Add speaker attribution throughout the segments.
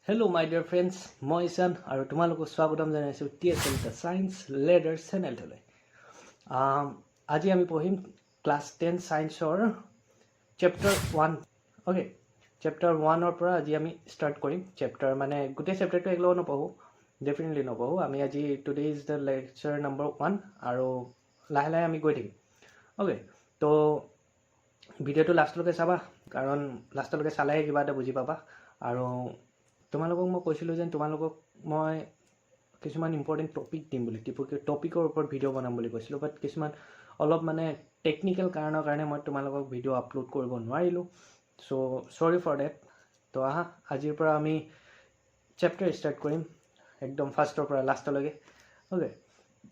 Speaker 1: Hello my dear friends, মই ইশান আৰু তোমালোকক স্বাগতম জনাইছোঁ TSL the Science Ladder চেনেলটোলৈ। আজি আমি পঢ়িম ক্লাছ 10 সায়েন্সৰ চেপ্টাৰ 1। ওকে, চেপ্টাৰ 1ৰ পৰা আজি আমি ষ্টাৰ্ট কৰিম। চেপ্টাৰ মানে গোটেই চেপ্টাৰটো একেলগে নপঢ়োঁ, ডেফিনেটলি নপঢ়োঁ। আমি আজি today is the lecture number 1 আৰু লাহে লাহে আমি গৈ থাকিম। ওকে, তো ভিডিঅ'টো লাষ্টলৈকে চাবা, কাৰণ লাষ্টলৈকে চালেহে কিবা এটা বুজি পাবা। আৰু তোমালোকক মই কৈছিলোঁ যে তোমালোকক মই কিছুমান ইম্পৰ্টেণ্ট টপিক দিম বুলি, টপিকৰ ওপৰত ভিডিঅ' বনাম বুলি কৈছিলোঁ, বাট কিছুমান অলপ মানে টেকনিকেল কাৰণৰ কাৰণে মই তোমালোকক ভিডিঅ' আপলোড কৰিব নোৱাৰিলোঁ। চ' চৰি ফৰ ডেট। তো আহা, আজিৰ পৰা আমি চেপ্টাৰ ষ্টাৰ্ট কৰিম একদম ফাৰ্ষ্টৰ পৰা লাষ্টলৈকে। অ'কে,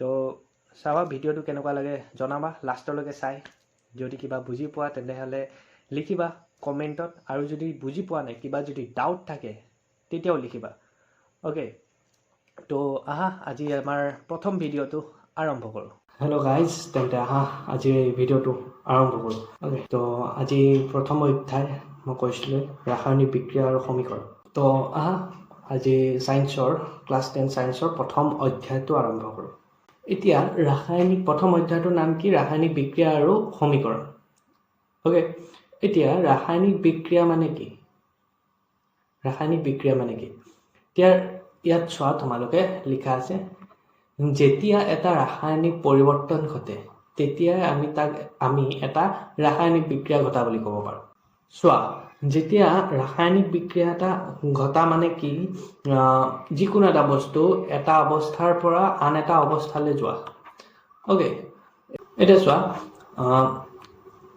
Speaker 1: তো চাবা ভিডিঅ'টো কেনেকুৱা লাগে জনাবা লাষ্টলৈকে চাই। যদি কিবা বুজি পোৱা তেনেহ'লে লিখিবা কমেণ্টত, আৰু যদি বুজি পোৱা নাই, কিবা যদি ডাউট থাকে তেতিয়াও লিখিবা। অ'কে, তো আহা আজি আমাৰ প্ৰথম ভিডিঅ'টো আৰম্ভ কৰোঁ। হেল্ল' গাইজ, তেন্তে আহা আজিৰ এই ভিডিঅ'টো আৰম্ভ কৰোঁ। অ'কে, তো আজি প্ৰথম অধ্যায় মই কৈছিলোঁ ৰাসায়নিক বিক্ৰিয়া আৰু সমীকৰণ। তো আহা আজি ছায়েন্সৰ ক্লাছ 10 ছায়েন্সৰ প্ৰথম অধ্যায়টো আৰম্ভ কৰোঁ। এতিয়া প্ৰথম অধ্যায়টোৰ নাম কি? ৰাসায়নিক বিক্ৰিয়া আৰু সমীকৰণ। অ'কে, এতিয়া ৰাসায়নিক বিক্ৰিয়া মানে কি? ৰাসায়নিক বিক্ৰিয়া মানে কি? এতিয়া ইয়াত চোৱা, তোমালোকে লিখা আছে যেতিয়া এটা ৰাসায়নিক পৰিৱৰ্তন ঘটে তেতিয়াই আমি এটা ৰাসায়নিক বিক্ৰিয়া ঘটা বুলি ক'ব পাৰোঁ। চোৱা, যেতিয়া ৰাসায়নিক বিক্ৰিয়া এটা ঘটা মানে কি? যিকোনো এটা বস্তু এটা অৱস্থাৰ পৰা আন এটা অৱস্থালৈ যোৱা। অ'কে, এতিয়া চোৱা,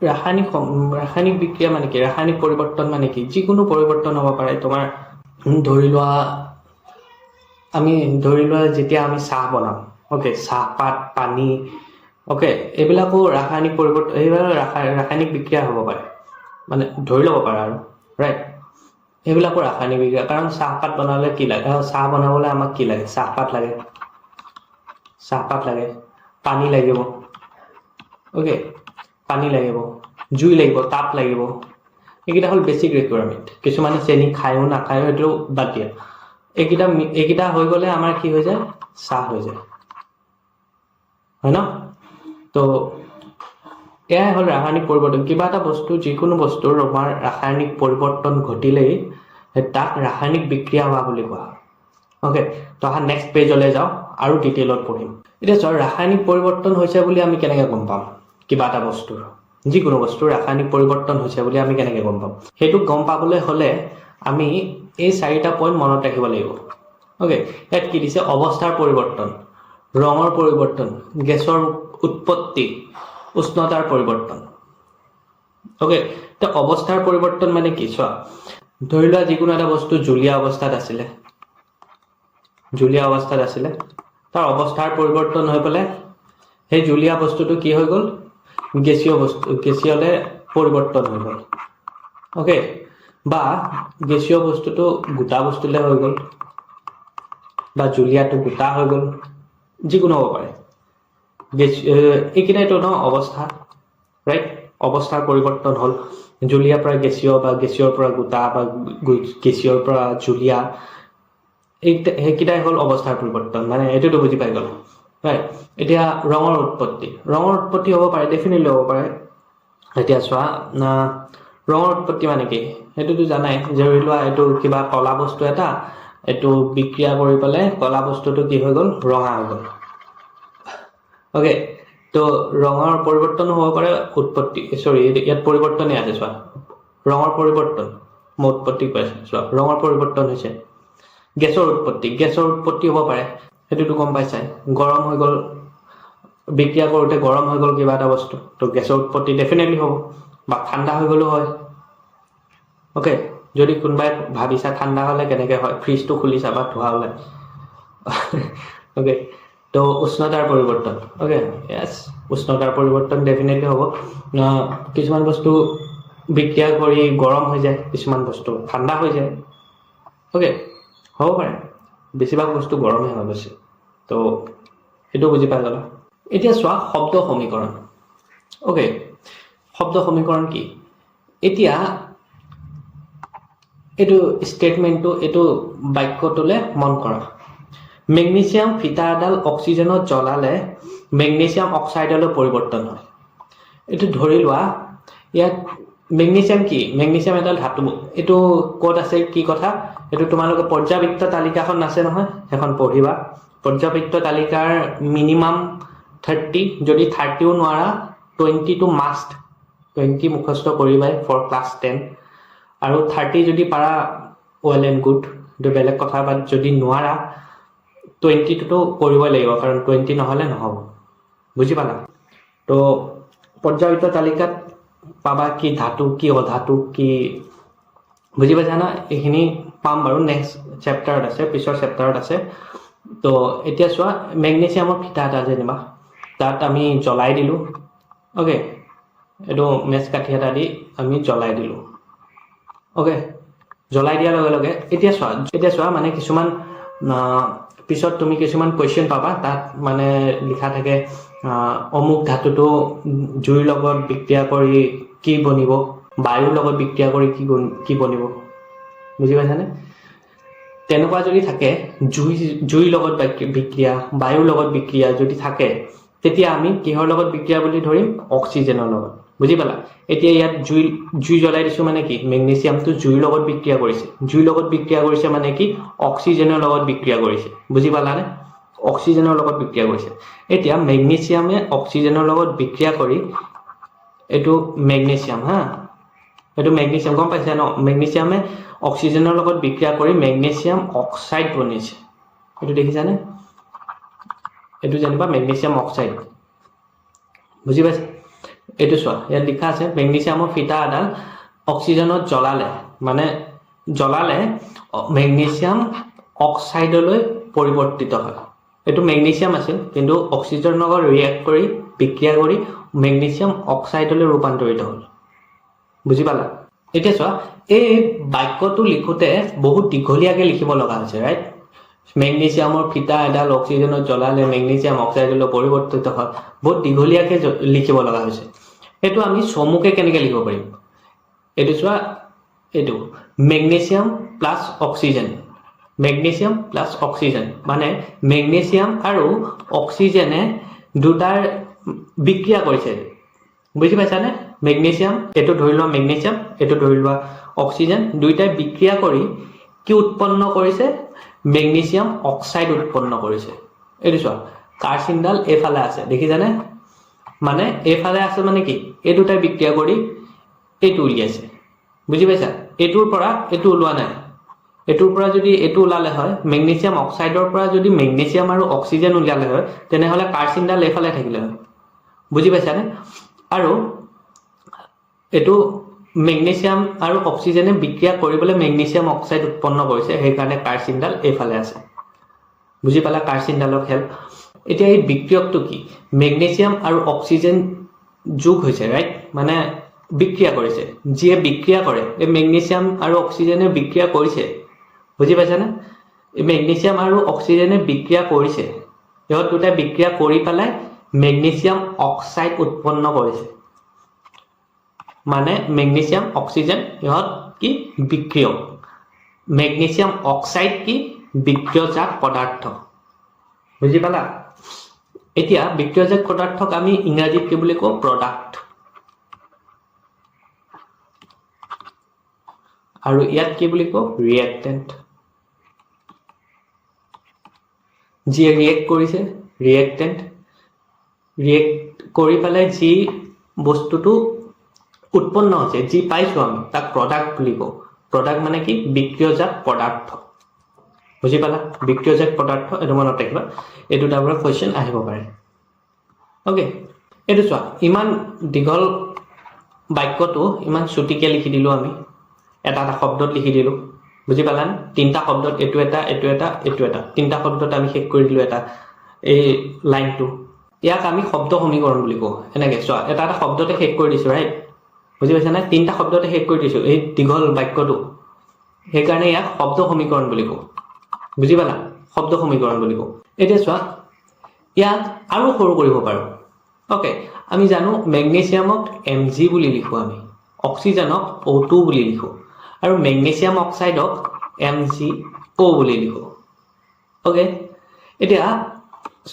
Speaker 1: ৰাসায়নিক বিক্ৰিয়া মানে কি? ৰাসায়নিক পৰিৱৰ্তন মানে কি? যিকোনো পৰিৱৰ্তন হ'ব পাৰে। তোমাৰ ধৰি লোৱা যেতিয়া আমি চাহ বনাম, অ'কে, চাহপাত, পানী, অ'কে, এইবিলাকো ৰাসায়নিক পৰিৱৰ্তন, এইবিলাক ৰাসায়নিক বিক্ৰিয়া হ'ব পাৰে, মানে ধৰি ল'ব পাৰা আৰু ৰাইট। এইবিলাকো ৰাসায়নিক বিক্ৰিয়া, কাৰণ চাহপাত বনালে কি লাগে? চাহ বনাবলৈ আমাক কি লাগে? চাহপাত লাগে, পানী লাগিব, অ'কে, পানী লাগিব, জুই লাগিব, তাপ লাগিব। এইকেইটা হ'ল বেছিক ৰিকুৱাৰমেণ্ট। কিছুমানে চেনি খায়ো নাখায়ো, সেইটো বাদ দিয়া। এইকেইটা হৈ গ'লে আমাৰ কি হৈ যায়? চাহ হৈ যায়, হয় ন? তো এয়াই হ'ল ৰাসায়নিক পৰিৱৰ্তন। কিবা এটা বস্তু, যিকোনো বস্তুৰ আমাৰ ৰাসায়নিক পৰিৱৰ্তন ঘটিলেই তাক ৰাসায়নিক বিক্ৰিয়া হোৱা বুলি কোৱা হয়। অ'কে, তো অহা নেক্সট পেজলৈ যাওঁ আৰু ডিটেইলত পঢ়িম। এতিয়া চোৱা, ৰাসায়নিক পৰিৱৰ্তন হৈছে বুলি আমি কেনেকৈ গম পাম? কিবা এটা বস্তুৰ, যিকোনো বস্তুৰ ৰাসায়নিক পৰিৱৰ্তন হৈছে বুলি আমি কেনেকৈ গম পাম? সেইটো গম পাবলৈ হ'লে আমি এই 4টা পইণ্ট মনত ৰাখিব লাগিব। অ'কে, ইয়াত কি দিছে? অৱস্থাৰ পৰিৱৰ্তন, ৰঙৰ পৰিৱৰ্তন, গেছৰ উৎপত্তি, উষ্ণতাৰ পৰিৱৰ্তন। অ'কে, এতিয়া অৱস্থাৰ পৰিৱৰ্তন মানে কি? চোৱা, ধৰি লোৱা যিকোনো এটা বস্তু জুলীয়া অৱস্থাত আছিলে, তাৰ অৱস্থাৰ পৰিৱৰ্তন হৈ পেলাই সেই জুলীয়া বস্তুটো কি হৈ গ'ল? গেছীয়লৈ পৰিৱৰ্তন হৈ গ'ল। অ'কে, বা গেছীয় বস্তুটো গোটা বস্তুলৈ হৈ গ'ল, বা জুলীয়াটো গোটা হৈ গ'ল, যিকোনো হ'ব পাৰে। এইকেইটাইতো ন অৱস্থা, ৰাইট? অৱস্থাৰ পৰিৱৰ্তন হ'ল জুলীয়াৰ পৰা গেছীয়, বা গেছীয়ৰ পৰা গোটা, বা গেছীয়ৰ পৰা জুলীয়া। সেইকেইটাই হ'ল অৱস্থাৰ পৰিৱৰ্তন, মানে এইটোতো বুজি পাই গ'ল, ৰাইট? এতিয়া ৰঙৰ উৎপত্তি হ'ব পাৰে, ডেফিনেটলি হ'ব পাৰে। এতিয়া চোৱা, ৰঙৰ উৎপত্তি মানে কি? সেইটোতো জানাই, ধৰি লোৱা এইটো কিবা কলা বস্তু এটা, এইটো বিক্ৰিয়া কৰি পেলাই কলা বস্তুটো কি হৈ গ'ল? ৰঙা হৈ গ'ল। অ'কে, তো ৰঙৰ পৰিৱৰ্তনো হ'ব পাৰে, ইয়াত পৰিৱৰ্তনেই আছে। চোৱা, ৰঙৰ পৰিৱৰ্তন, মই উৎপত্তি কৈ আছোঁ। চোৱা, ৰঙৰ পৰিৱৰ্তন হৈছে। গেছৰ উৎপত্তি হ'ব পাৰে, সেইটোতো গম পাইছাই। গৰম হৈ গ'ল, বিক্ৰিয়া কৰোঁতে গৰম হৈ গ'ল কিবা এটা বস্তু, তো গেছৰ উৎপত্তি ডেফিনেটলি হ'ব। বা ঠাণ্ডা হৈ গ'লেও হয়। অ'কে, যদি কোনোবাই ভাবিছা ঠাণ্ডা হ'লে কেনেকৈ হয়, ফ্ৰিজটো খুলি চাবা, ধোঁৱা ওলাই। অ'কে, তো উষ্ণতাৰ পৰিৱৰ্তন, অ'কে, য়েছ, উষ্ণতাৰ পৰিৱৰ্তন ডেফিনেটলি হ'ব। কিছুমান বস্তু বিক্ৰিয়া কৰি গৰম হৈ যায়, কিছুমান বস্তু ঠাণ্ডা হৈ যায়। অ'কে, হ'ব পাৰে, বেছিভাগ বস্তু গৰমেই হৈ গৈছে। তো সেইটো বুজি পাই গ'লা। এতিয়া চোৱা, শব্দ সমীকৰণ। অ'কে, শব্দ সমীকৰণ কি? এতিয়া এইটো ষ্টেটমেণ্টটো এইটো বাক্যটোলৈ মন কৰা মেগনেছিয়াম ফিটা এডাল অক্সিজেনত জ্বলালে মেগনেছিয়াম অক্সাইডলৈ পৰিৱৰ্তন হয় এইটো ধৰি লোৱা ইয়াত মেগনেছিয়াম কি মেগনেছিয়াম এডাল ধাতু এইটো ক'ত আছে কি কথা এইটো তোমালোকে পৰ্যাবৃত্ত তালিকাখন আছে নহয় এখন পঢ়িবা পৰ্যাবৃত্ত তালিকাৰ মিনিমাম 30 যদি 30ও নোৱাৰা 20 to must 20 মুখস্থ কৰিবাই ফৰ ক্লাছ 10 আৰু 30 যদি পাৰা well and good এইটো বেলেগ কথা বাট যদি নোৱাৰা 20 টো কৰিবই লাগিব কাৰণ 20 নহলে নহব বুজি পালা তো পৰ্যাবৃত্ত তালিকাত পাবা কি ধাতু কি অধাতু কি বুজি পাইছা না এইখিনি পাম বাৰু নেক্সট চেপ্টাৰত আছে পিছৰ চেপ্টাৰত আছে তো এতিয়া চোৱা মেগনেছিয়ামৰ ফিটা এটা যেনিবা তাত আমি জ্বলাই দিলো ওকে এটো মেছ কাঠি এটা দি আমি জ্বলাই দিলো ওকে জ্বলাই দিয়াৰ লগে লগে এতিয়া চোৱা মানে কিছুমান পিছত তুমি কিছুমান কোৱেশ্চন পাবা তাত মানে লিখা থাকে অমুক ধাতুটো জুইৰ লগত বিক্ৰিয়া কৰি কি বনিব বায়ুৰ লগত বিক্ৰিয়া কৰি কি বনিব বুজি পাইছানে তেনেকুৱা যদি থাকে জুইৰ লগত বিক্ৰিয়া বায়ুৰ লগত বিক্ৰিয়া যদি থাকে তেতিয়া আমি কিহৰ লগত বিক্ৰিয়া বুলি ধৰিম অক্সিজেনৰ লগত বুজি পালা এতিয়া ইয়াত জুই জ্বলাই দিছো মানে কি মেগনেছিয়ামটো জুইৰ লগত বিক্ৰিয়া কৰিছে মানে কি অক্সিজেনৰ লগত বিক্ৰিয়া কৰিছে বুজি পালানে অক্সিজেনৰ লগত বিক্ৰিয়া কৰিছে এতিয়া মেগনেছিয়ামে অক্সিজেনৰ লগত বিক্ৰিয়া কৰি এটো মেগনেছিয়াম হা এটো মেগনেছিয়াম গম পাইছা ন মেগনেছিয়ামে অক্সিজেনৰ লগত বিক্ৰিয়া কৰি মেগনেছিয়াম অক্সাইড বনিছে এটো দেখিছানে এটো যেনিবা মেগনেছিয়াম অক্সাইড বুজি পাইছা এটো চোৱা ইয়াত লিখা আছে মেগনেছিয়ামৰ ফিটা এডাল অক্সিজেনত জ্বলালে মেগনেছিয়াম অক্সাইডলৈ পৰিৱৰ্তিত হয় এটো মেগনেছিয়াম আছিল কিন্তু অক্সিজেনৰ লগত ৰিএক্ট কৰি বিক্ৰিয়া কৰি মেগনেছিয়াম অক্সাইডলৈ ৰূপান্তৰিত হ'ল বুজি পালা এতিয়া চোৱা এই বাক্যটো লিখোতে বহুত দীঘলীয়াকৈ লিখিব লগা হৈছে ৰাইট মেগনেছিয়ামৰ ফিটা এডাল অক্সিজেনত জ্বলালে মেগনেছিয়াম অক্সাইডলৈ পৰিৱৰ্তিত হয় বহুত দীঘলীয়াকৈ লিখিব লগা হৈছে এটো আমি চমুকে কেনেকৈ লিখিব পাৰিম এটো চোৱা এটো মেগনেছিয়াম প্লাস অক্সিজেন মানে মেগনেছিয়াম আৰু অক্সিজেনে দুটাৰ বিক্ৰিয়া কৰিছে বুজি পাইছানে মেগনেছিয়াম এটো ধৰি লোৱা মেগনেছিয়াম এটো ধৰি লোৱা অক্সিজেন দুইটাই বিক্ৰিয়া কৰি কি উৎপন্ন কৰিছে মেগনেছিয়াম অক্সাইড উৎপন্ন কৰিছে এটো চোৱা কাৰ্চিনডাল এফালে আছে দেখিছানে মানে এফালে আছে মানে কি এই দুটাই বিক্ৰিয়া কৰি এটো উলিয়াইছে বুজি পাইছা এটোৰ পৰা এটো ওলোৱা নাই এটোৰ পৰা যদি এটো ওলালে হয় মেগনেছিয়াম অক্সাইডৰ পৰা যদি মেগনেছিয়াম আৰু অক্সিজেন উলিয়ালে হয় তেনেহলে কাৰ্চিনডাল এফালে থাকিলে হয় বুজি পাইছানে আৰু এটো মেগনেছিয়াম আৰু অক্সিজেনে বিক্ৰিয়া কৰিবলৈ মেগনেছিয়াম অক্সাইড উৎপন্ন কৰিছে সেই কাৰণে কাৰ্চিনডাল এফালে আছে বুজি পালা কাৰ্চিনডালৰ খেল এতিয়া এই বিক্ৰিয়কটো কি মেগনেছিয়াম আৰু অক্সিজেন যোগ হৈছে ৰাইট মানে বিক্ৰিয়া কৰিছে যিয়ে বিক্ৰিয়া কৰে এই মেগনেছিয়াম আৰু অক্সিজেনে বিক্ৰিয়া কৰিছে বুজি পাইছানে এই মেগনেছিয়াম আৰু অক্সিজেনে বিক্ৰিয়া কৰিছে ইহত দুটা বিক্ৰিয়া কৰি পেলাই মেগনেছিয়াম অক্সাইড উৎপন্ন কৰিছে মানে মেগনেছিয়াম অক্সিজেন ইহত কি বিক্ৰিয়ক মেগনেছিয়াম অক্সাইড কি বিক্ৰিয়জাত পদাৰ্থ বুজি পালা এতিয়া বিক্ৰিয়জাত পদাৰ্থক আমি ইংৰাজীত কি বুলি কওঁ প্ৰডাক্ট আৰু ইয়াত কি বুলি কওঁ ৰিএক্টেন্ট যি ৰিএক্ট কৰিছে ৰিএক্টেন্ট ৰিএক্ট কৰি পেলাই যি বস্তুটো উৎপন্ন হৈছে যি পাইছো আমি তাক প্ৰডাক্ট বুলি কওঁ প্ৰডাক্ট মানে কি বিক্ৰিয়জাত পদাৰ্থ বুজি পালা বিক্ৰিয়জাত পদাৰ্থ এটো মনত ৰাখিবা এটো ডাবল কোৱেশ্চন আহিব পাৰে ওকে এটো চোৱা ইমান দীঘল বাক্যটো ইমান চুটিকে লিখি দিলো আমি এটা শব্দত লিখি দিলো বুজি পালানে তিনটা শব্দত এটো এটা তিনটা শব্দত আমি শেষ কৰি দিলো এটা এই লাইনটো ইয়াক আমি শব্দ সমীকৰণ বুলি কওঁ এনেকৈ চোৱা এটা শব্দতে শেষ কৰি দিছো ৰাইট বুজি পাইছানে তিনটা শব্দতে শেষ কৰি দিছো এই দীঘল বাক্যটো সেই কাৰণে ইয়াক শব্দ সমীকৰণ বুলি কওঁ বুজি পালা শব্দ সমীকৰণ বুলি কওঁ এতিয়া চোৱা ইয়াক আৰু সৰু কৰিব পাৰো ওকে আমি জানো মেগনেছিয়ামক Mg বুলি লিখো আমি অক্সিজেনক O2 বুলি লিখো আৰু মেগনেছিয়াম অক্সাইডক MgO বুলি লিখো ওকে এতিয়া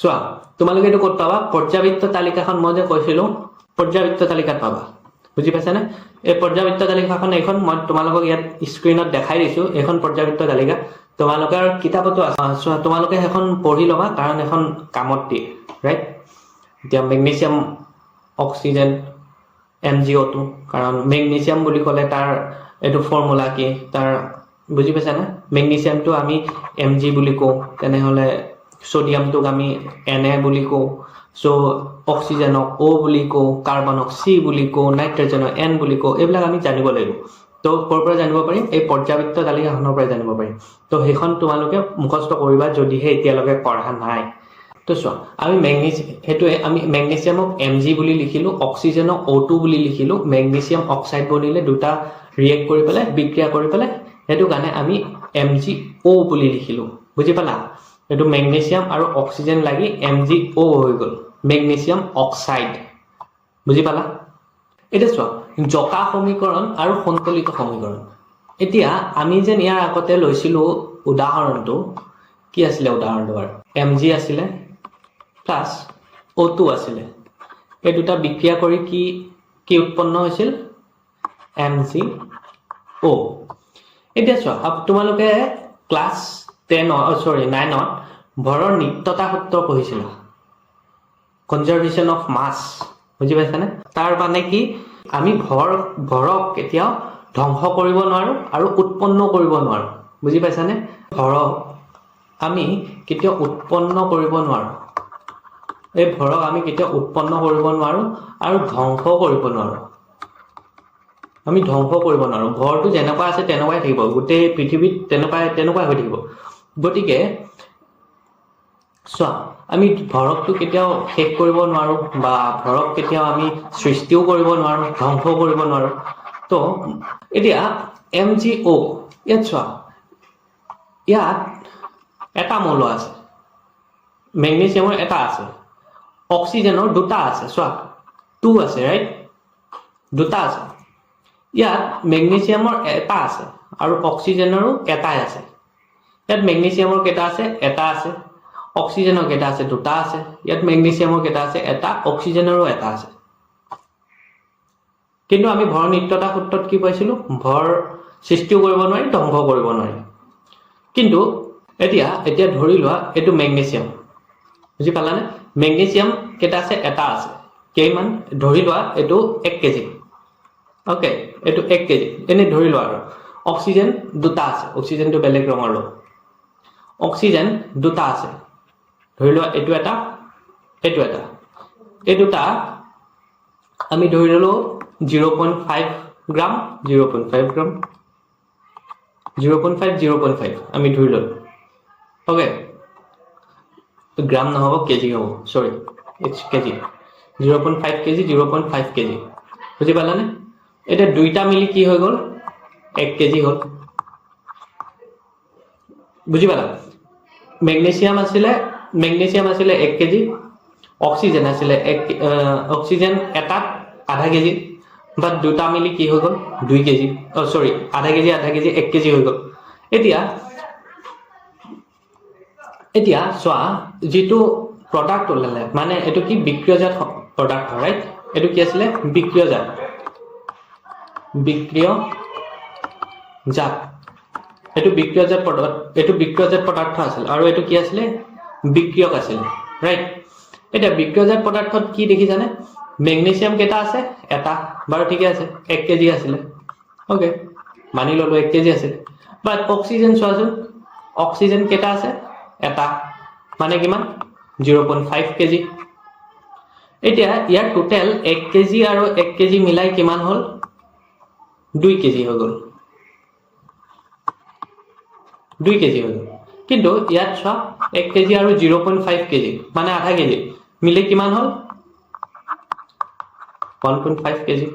Speaker 1: চোৱা তোমালোকে এইটো ক'ত পাবা পৰ্যাবৃত্ত তালিকাখন মই যে কৈছিলো পৰ্যাবৃত্ত তালিকাত পাবা বুজি পাইছানে এই পৰ্যাবৃত্ত তালিকাখন এখন মই তোমালোকক ইয়াত স্ক্ৰীনত দেখাই দিছো এখন পৰ্যাবৃত্ত তালিকা তোমালোকৰ কিতাপতো আছে তোমালোকে এখন পঢ়ি লবা কাৰণ এখন কামত দিয়ে ৰাইট এতিয়া মেগনেছিয়াম অক্সিজেন MgO2 কাৰণ মেগনেছিয়াম বুলি ক'লে তাৰ এটো ফৰ্মুলা কি তাৰ বুজি পাইছা না মেগনেছিয়ামটো আমি Mg বুলি কও তেনেহলে সোডিয়ামটোক আমি Na বুলি কও সো অক্সিজেনক O বুলি কও কাৰ্বনক C বুলি কও নাইট্ৰজেনক N বুলি কও এইবিলাক আমি জানিব লাগিব তো ক'ৰ পৰা জানিব পাৰিম এই পৰ্যাবৃত্ত তালিকাখনৰ পৰা জানিব পাৰিম তো হেখন তোমালোকে মুখস্থ কৰিবা যদিহে এতিয়ালৈকে পঢ়া নাই তো চোৱা আমি মেগনেছিয়ামক Mg বুলি লিখিলো অক্সিজেনক O2 বুলি লিখিলো মেগনেছিয়াম অক্সাইড বনিলে দুটা ৰিয়েক্ট কৰি পেলাই বিক্ৰিয়া কৰি পেলাই হেতু কাৰণে আমি MgO বুলি লিখিলো বুজি পালা এটো মেগনেছিয়াম আৰু অক্সিজেন লাগি MgO হৈ গল মেগনেছিয়াম অক্সাইড বুজি পালা এটা চোৱা জকা সমীকৰণ আৰু সন্তুলিত সমীকৰণ এতিয়া আমি যে ইয়াৰ আগতে লৈছিলো উদাহৰণটো কি আছিল উদাহৰণটো Mg আছিল প্লাস O2 আছিল এই দুটা বিক্ৰিয়া কৰি কি উৎপন্ন হৈছিল MgO এতিয়া চোৱা তোমালোকে ক্লাস 9 ভৰৰ নিত্যতা সূত্ৰ পঢ়িছিল কনজাৰভেশ্যন অফ মাস বুজি পাইছানে তাৰ মানে কি আমি ভৰক কেতিয়াও ধ্বংস কৰিব নোৱাৰো আৰু উৎপন্ন কৰিব নোৱাৰো বুজি পাইছানে ভৰক আমি কেতিয়াও উৎপন্ন কৰিব নোৱাৰো এই ভৰক আমি কেতিয়াও উৎপন্ন কৰিব নোৱাৰো আৰু ধ্বংস কৰিব নোৱাৰো আমি ধ্বংস কৰিব নোৱাৰো ভৰটো যেনেকুৱা আছে তেনেকুৱাই থাকিব গোটেই পৃথিৱীত তেনেকুৱাই হৈ থাকিব গতিকে চোৱা আমি ভৰকটো কেতিয়াও শেষ কৰিব নোৱাৰো বা ভৰক কেতিয়াও আমি সৃষ্টিও কৰিব নোৱাৰো ধ্বংস কৰিব নোৱাৰো তো এতিয়া MgO ইয়াত চোৱা ইয়াত এটা মৌল আছে মেগনেছিয়ামৰ এটা আছে অক্সিজেনৰ দুটা আছে চোৱা 2 আছে ৰাইট দুটা আছে ইয়াত মেগনেছিয়ামৰ এটা আছে আৰু অক্সিজেনৰো এটাই আছে ইয়াত মেগনেছিয়ামৰ কেটা আছে এটা আছে অক্সিজেনৰ কেটা আছে দুটা আছে ইয়াত মেগনেছিয়ামৰ কেটা আছে এটা অক্সিজেনৰো এটা আছে কিন্তু আমি ভৰ নিত্যতা সূত্ৰত কি পাইছিলো ভৰ সৃষ্টিও কৰিব নোৱাৰি ধ্বংস কৰিব নোৱাৰি কিন্তু এতিয়া ধৰি লোৱা এটো মেগনেছিয়াম বুজি পালানে মেগনেছিয়াম কেটা আছে এটা আছে কেইমান ধৰি লোৱা এটো 1 কেজি ওকে এটো 1 কেজি এনে ধৰি লোৱা আৰু অক্সিজেন দুটা আছে অক্সিজেনটো বেলেগ ৰঙৰ ল অক্সিজেন দুটা আছে ধৰি লোৱা এটো এটা এই দুটা আমি ধৰি ললো 0.5 গ্ৰাম 0.5 গ্ৰাম 0.5 আমি ধৰি ললো ওকে তো গ্ৰাম নহব কেজি হ'ব সৰি ইটস কেজি 0.5 কেজি 0.5 কেজি বুজি পালানে এটা দুইটা মিলি কি হৈ গল 1 কেজি হল বুজি পালা মেগনেছিয়াম আছিলে 1 কেজি অক্সিজেন আছিলে অক্সিজেন এটা আধা কেজি বা দুটা মিলি কি হৈ গল 2 কেজি সৰি আধা কেজি 1 কেজি হৈ গল এতিয়া চোৱা যেটো প্ৰডাক্ট ওলালে মানে এটো কি বিক্ৰিয়জাত প্ৰডাক্ট ৰাইট এটো কি আছিলে বিক্ৰিয়জাত এটো বিক্ৰিয়জাত পদাৰ্থ আছিল আৰু এটো কি আছিলে বিক্ৰিয়ক আছিল ৰাইট এটা বিক্ৰিয়জাত পদাৰ্থত কি দেখি জানে মেগনেছিয়াম কেটা আছে এটা বাৰু ঠিক আছে 1 কেজি আছিল ওকে মানি ললো 1 কেজি আছিল বাট অক্সিজেন চোৱাচোন অক্সিজেন কেটা আছে এটা মানে কিমান 0.5 কেজি এতিয়া ইয়াৰ টোটাল 1 কেজি আৰু 1 কেজি মিলাই কিমান হল 2 কেজি হৈ গল 2 কেজি হৈ গল কিন্তু ইয়াত চোৱা 1 কেজি আৰু 0.5 কেজি মানে আধা কেজি মিলে কিমান হল 1.5 কেজি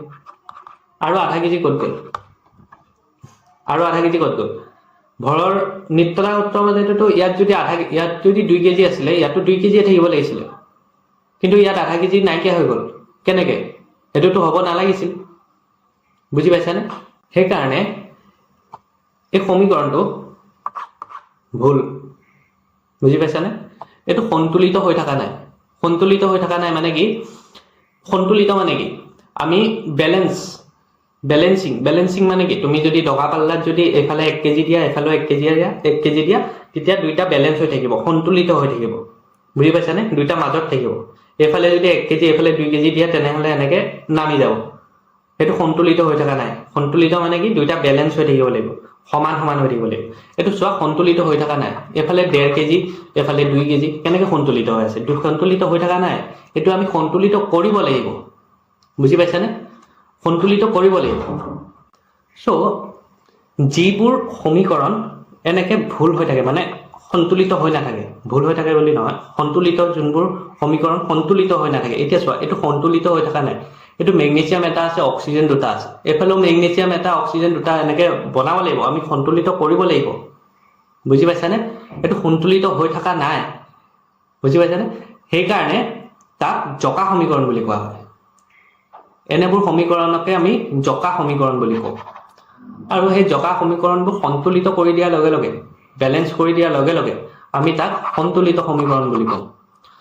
Speaker 1: আৰু আধা কেজি কত গল ভৰৰ নিত্যতা সূত্ৰ মতেটো ইয়াত যদি 2 কেজি আছিল ইয়াতো 2 কেজি থাকিব লাগিছিল কিন্তু ইয়াত আধা কেজি নাইকিয়া হৈ গল কেনেকে এটোটো হ'ব নালাগিছিল বুজি পাইছানে সেই কাৰণে এই সমীকৰণটো ভুল বুজি পাইছানে এটো সন্তুলিত হৈ থকা নাই সন্তুলিত হৈ থকা নাই মানে কি সন্তুলিত মানে কি আমি ব্যালেন্সিং মানে কি তুমি যদি ডকা পাল্লাত যদি এফালে 1 কেজি দিয়া এফালে 1 কেজি দিয়া তেতিয়া দুইটা ব্যালেন্স হৈ থাকিব সন্তুলিত হৈ থাকিব বুজি পাইছানে দুইটা মাজত থাকিব এফালে যদি 1 কেজি এফালে 2 কেজি দিয়া তেনেহলে এনেকে নামি যাব এটো সন্তুলিত হৈ থকা নাই সন্তুলিত মানে কি দুইটা ব্যালেন্স হৈ থাকিব লাগিব সমান হৈ থাকিব লাগিব এটো সোৱা সন্তুলিত হৈ থকা নাই এফালে 1.5 কেজি এফালে 2 কেজি কেনেকে সন্তুলিত হৈ আছে দুই সন্তুলিত হৈ থকা নাই এটো আমি সন্তুলিত কৰিব লাগিব বুজি পাইছানে সন্তুলিত কৰিব লাগিব সো যিবোৰ সমীকৰণ এনেকে ভুল হৈ থাকে মানে সন্তুলিত হৈ নাথাকে ভুল হৈ থাকে বুলি নহয় সন্তুলিত যোনবোৰ সমীকৰণ সন্তুলিত হৈ নাথাকে এতিয়া সোৱা এটো সন্তুলিত হৈ থকা নাই এটো ম্যাগনেসিয়াম এটা আছে অক্সিজেন দুটা আছে এফালে ম্যাগনেসিয়াম এটা অক্সিজেন দুটা এনেকে বনাব লাগিব আমি সন্তুলিত কৰিব লাগিব বুজি পাইছানে এটো সন্তুলিত হৈ থকা নাই বুজি পাইছানে সেই কাৰণে তাক জকা সমীকৰণ বুলি কোৱা হয় এনেবোৰ সমীকৰণকে আমি জকা সমীকৰণ বুলি কওঁ আৰু সেই জকা সমীকৰণবোৰ সন্তুলিত কৰি দিয়াৰ লগে লগে ব্যালেন্স কৰি দিয়াৰ লগে লগে আমি তাক সন্তুলিত সমীকৰণ বুলি কওঁ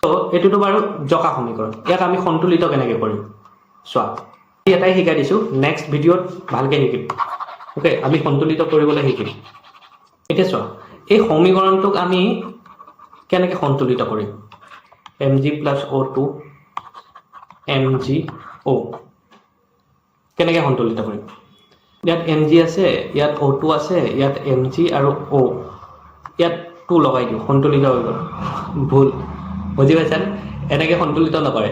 Speaker 1: তো এটোটো বাৰু জকা সমীকৰণ ইয়াক আমি সন্তুলিত কেনেকৈ কৰিম সোৱা এটাই শিকাই দিছো নেক্সট ভিডিঅত ভালকে শিকিম ওকে আমি সন্তুলিত কৰিবলৈ শিকিম এতিয়া সোৱা এই সমীকৰণটোক আমি কেনেকৈ সন্তুলিত কৰিম Mg + O2 MgO কেনেকৈ সন্তুলিত কৰিম ইয়াত Mg আছে ইয়াত O2 আছে ইয়াত Mg আৰু O ইয়াত 2 লগাই দিও সন্তুলিত হৈ গ'ল ভুল বুজি পাইছানে এনেকৈ সন্তুলিত নকৰে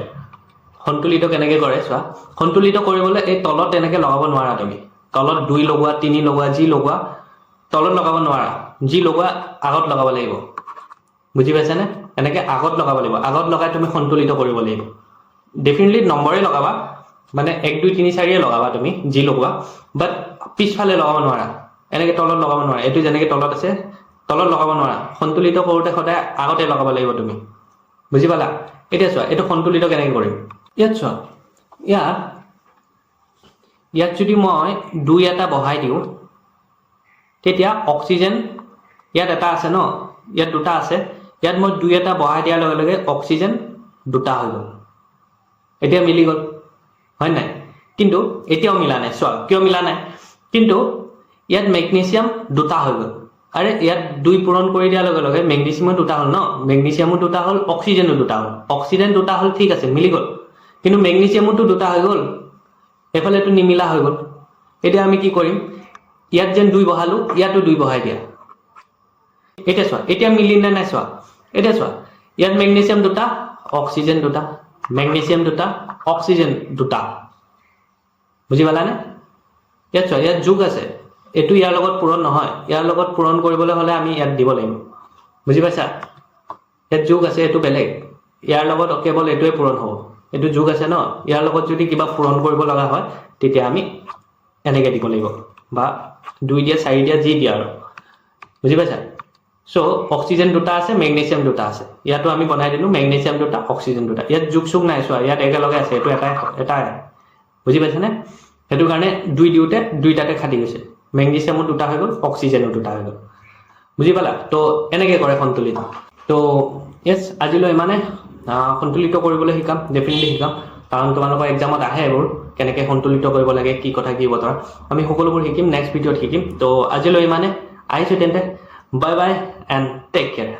Speaker 1: সন্তুলিত কেনেকৈ কৰে সোৱা সন্তুলিত কৰিবলৈ এই তলত এনেকৈ লগাব নোৱাৰা তুমি তলত 2 লগোৱা 3 লগোৱা যি লগোৱা তলত লগাব নোৱাৰা যি লগোৱা আগত লগাব লাগিব বুজি পাইছানে এনেকৈ আগত লগাব লাগিব আগত লগাই তুমি সন্তুলিত কৰিব লাগিব ডেফিনেটলি নম্বৰে লগাবা মানে 1 2 3 4 লগাবা তুমি যি লগোৱা বাট পিছফালে লগাব নোৱাৰা এনেকৈ তলত লগাব নোৱাৰা এটো যেনেকৈ তলত আছে তলত লগাব নোৱাৰা সন্তুলিত কৰোতে সদায় আগতে লগাব লাগিব তুমি বুজি পালা এতিয়া সোৱা এটো সন্তুলিত কেনেকৈ কৰিম ইয়াত সোৱা ইয়াত যদি মই 2 এটা বহাই দিও তেতিয়া অক্সিজেন ইয়াত এটা আছে ন ইয়াত দুটা আছে ইয়াত মই 2 এটা বহাই দিয়াৰ লগে লগে অক্সিজেন দুটা হৈ গ'ল এতিয়া মিলি গ'ল হয় নাই কিন্তু এতিয়াও মিলা নাই সোৱা কিয় মিলা নাই কিন্তু ইয়াত ম্যাগনেসিয়াম দুটা হৈ গ'ল আৰে ইয়াত 2 পূৰণ কৰি দিয়াৰ লগে লগে ম্যাগনেসিয়ামো দুটা হ'ল ন ম্যাগনেসিয়ামো দুটা হ'ল অক্সিজেনো দুটা হ'ল অক্সিজেন দুটা হ'ল ঠিক আছে মিলি গ'ল কিন্তু ম্যাগনেসিয়ামো দুটা হৈ গ'ল এফালেটো নিমিলা হৈ গ'ল এতিয়া আমি কি কৰিম ইয়াত যেন 2 বহালো ইয়াতো 2 বহাই দিয়া এতিয়া সোৱা এতিয়া মিলি নাই সোৱা এতিয়া সোৱা ইয়াত ম্যাগনেসিয়াম দুটা অক্সিজেন দুটা ম্যাগনেসিয়াম দুটা অক্সিজেন দুটা বুজি পালানে ইয়াত সোৱা ইয়াত যোগ আছে এটো ইয়াৰ লগত পূৰণ নহয় ইয়াৰ লগত পূৰণ কৰিবলৈ হলে আমি ইয়াত দিব লাগিব বুজি পাইছা ইয়াত যোগ আছে এটো বেলেগ ইয়াৰ লগত কেৱল এটোৱে পূৰণ হ'ব এটো যোগ আছে ন ইয়াৰ লগত যদি কিবা পূৰণ কৰিব লগা হয় তেতিয়া আমি এনেকৈ দিব লাগিব বা 2 দিয়া 4 দিয়া যি দিয়া আৰু বুজি পাইছা সো অক্সিজেন দুটা আছে ম্যাগনেসিয়াম দুটা আছে ইয়াতো আমি বনাই দিলো ম্যাগনেসিয়াম দুটা অক্সিজেন দুটা ইয়াত যোগ নাই সোৱা ইয়াত একেলগে আছে এটো এটা বুজি পাইছানে হেতু কাৰণে 2 দিওতে দুইটাতে খাটি গৈছে ম্যাগনেসিয়ামো দুটা হৈ গ'ল অক্সিজেনো দুটা হৈ গ'ল বুজি পালা তো এনেকৈ কৰে সন্তুলিত তো ইয়েস আজিলৈ মানে সন্তুলিত কৰিবলৈ শিকাম ডেফিনেটলি শিকাম কাৰণ তোমালোকৰ এক্সামত আহে এবোৰ কেনেকৈ সন্তুলিত কৰিব লাগে কি কথা কি বতৰা আমি সকলোবোৰ শিকিম নেক্সট ভিডিঅত শিকিম তো আজিলৈ মানে আহিছো তেন্তে bye bye and take care